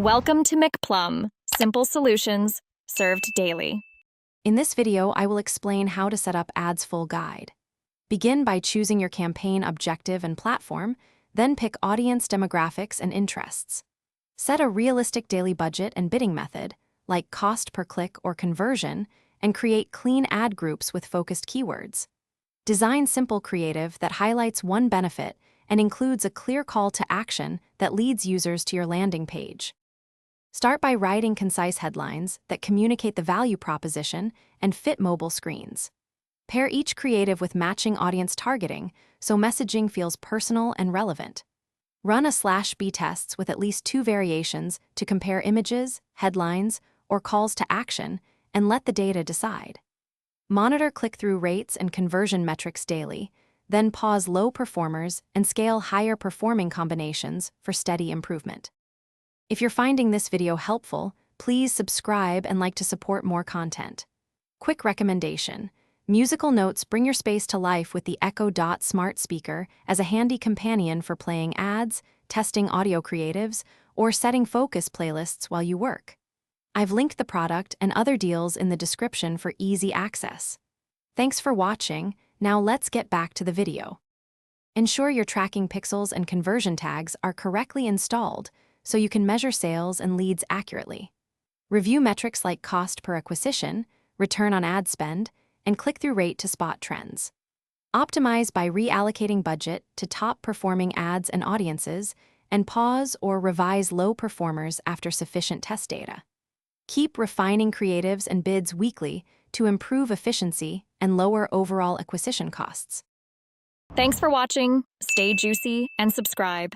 Welcome to McPlum, simple solutions served daily. In this video, I will explain how to set up ads full guide. Begin by choosing your campaign objective and platform, then pick audience demographics and interests. Set a realistic daily budget and bidding method, like cost per click or conversion, and create clean ad groups with focused keywords. Design simple creative that highlights one benefit and includes a clear call to action that leads users to your landing page. Start by writing concise headlines that communicate the value proposition and fit mobile screens. Pair each creative with matching audience targeting so messaging feels personal and relevant. Run a/B tests with at least 2 variations to compare images, headlines, or calls to action and let the data decide. Monitor click-through rates and conversion metrics daily, then pause low performers and scale higher performing combinations for steady improvement. If you're finding this video helpful, please subscribe and like to support more content. Quick recommendation: musical notes bring your space to life with the Echo Dot smart speaker as a handy companion for playing ads, testing audio creatives, or setting focus playlists while you work. I've linked the product and other deals in the description for easy access. Thanks for watching. Now let's get back to the video. Ensure your tracking pixels and conversion tags are correctly installed so you can measure sales and leads accurately. Review metrics like cost per acquisition, return on ad spend, and click-through rate to spot trends. Optimize by reallocating budget to top-performing ads and audiences, and pause or revise low performers after sufficient test data. Keep refining creatives and bids weekly to improve efficiency and lower overall acquisition costs. Thanks for watching. Stay juicy and subscribe.